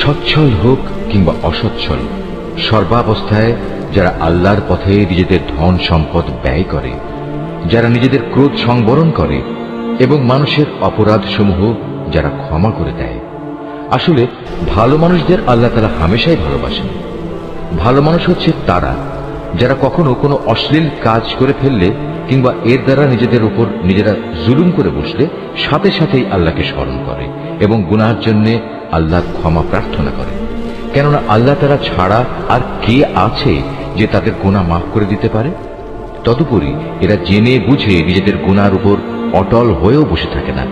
সচ্ছল হোক কিংবা অসচ্ছল, সর্বাবস্থায় যারা আল্লাহর পথে নিজেদের ধন সম্পদ ব্যয় করে, যারা নিজেদের ক্রোধ সংবরণ করে এবং মানুষের অপরাধ সমূহ যারা ক্ষমা করে দেয়। আসলে ভালো মানুষদের আল্লাহ তাআলা হামেশাই ভালোবাসেন। ভালো মানুষ হচ্ছে তারা যারা কখনো কোনো অশ্লীল কাজ করে ফেললে কিংবা এর দ্বারা নিজেদের উপর নিজেরা জুলুম করে বসলে সাথে সাথেই আল্লাহকে স্মরণ করে এবং গুনাহের জন্য আল্লাহর ক্ষমা প্রার্থনা করে। কেননা আল্লাহ তাআলা ছাড়া আর কে আছে যে তাদের গুনাহ মাফ করে দিতে পারে? তদুপরি এরা জেনে বুঝে নিজেদের গুনার উপর অটল হয়েও বসে থাকে না।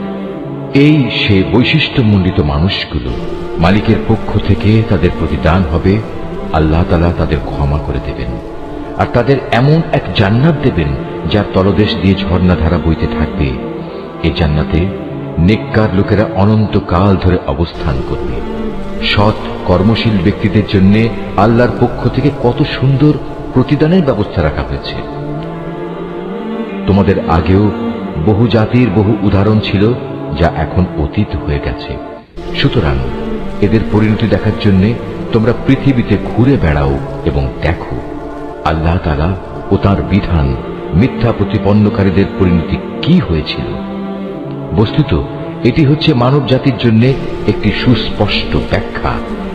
এই সে বৈশিষ্ট্যমণ্ডিত মানুষগুলো, মালিকের পক্ষ থেকে তাদের প্রতিদান হবে আল্লাহ তাআলা তাদের ক্ষমা করে দেবেন আর তাদের এমন এক জান্নাত দেবেন যার তলদেশ দিয়ে ঝর্ণাধারা বইতে থাকবে। এই জান্নাতে নেককার লোকেরা অনন্তকাল ধরে অবস্থান করবে। সৎ কর্মশীল ব্যক্তিদের জন্য আল্লাহর পক্ষ থেকে কত সুন্দর প্রতিদানের ব্যবস্থা রাখা হয়েছে। তোমাদের আগেও বহু জাতির বহু উদাহরণ ছিল যা এখন অতীত হয়ে গেছে। সুতরাং এদের পরিণতি দেখার জন্য তোমরা পৃথিবীতে ঘুরে বেড়াও এবং দেখো আল্লাহ তাআলা ও তাঁর বিধান মিথ্যা প্রতিপন্নকারীদের পরিণতি কি হয়েছিল। বস্তুত এটি হচ্ছে মানব জাতির জন্য একটি সুস্পষ্ট ব্যাখ্যা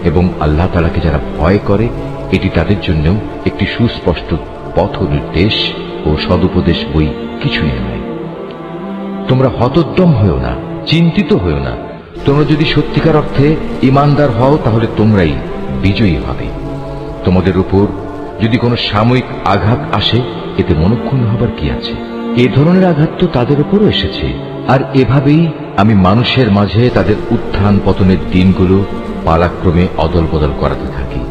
এবং আল্লাহ তাআলাকে যারা ভয় করে এটি তাদের জন্য একটি সুস্পষ্ট পথ নির্দেশ ও সদুপদেশ বই কিছুই নয়। তোমরা হতোদ্যম হয়েও না, চিন্তিত হয়েও না। তোমরা যদি সত্যিকার অর্থে ঈমানদার হও তাহলে তোমরাই বিজয়ী হবে। তোমাদের উপর যদি কোনো সাময়িক আঘাত আসে এতে মনক্ষুণ্ণ হবার কি আছে? এ ধরনের আঘাত তো তাদের উপরও এসেছে। আর এভাবেই আমি মানুষের মাঝে তাদের উত্থান পতনের দিনগুলো পালাক্রমে অদল বদল করাতে থাকি,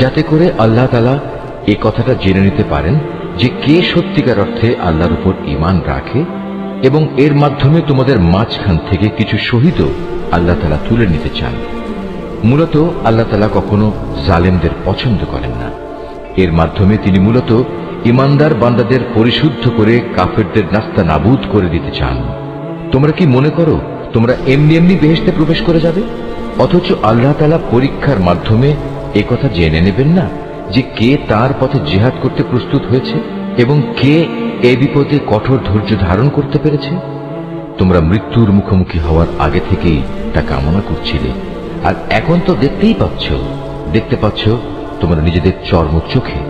যাতে করে আল্লাহ তাআলা এ কথাটা জেনে নিতে পারেন যে কে সত্যিকার অর্থে আল্লাহর উপর ঈমান রাখে এবং এর মাধ্যমে তোমাদের মাঝখান থেকে কিছু শহীদও আল্লাহ তাআলা তুলে নিতে চান। মূলত আল্লাহ তাআলা কখনো জালেমদের পছন্দ করেন না। এর মাধ্যমে তিনি মূলত ঈমানদার বান্দাদের পরিশুদ্ধ করে কাফেরদের নাস্তা নাবুদ করে দিতে চান। তোমরা কি মনে করো তোমরা এমনি এমনি বেহেশতে প্রবেশ করে যাবে? অথচ আল্লাহ তাআলা পরীক্ষার মাধ্যমে একথা জেনে নেবেন না যে কে তার পথে জিহাদ করতে প্রস্তুত হয়েছে এবং কে এ বিপদে কঠোর ধৈর্য ধারণ করতে পেরেছে? তোমরা মৃত্যুর মুখোমুখি হওয়ার আগে থেকেই তা কামনা করছিলে, আর এখন তো দেখতে পাচ্ছ তোমরা নিজেদের চর্ম চোখে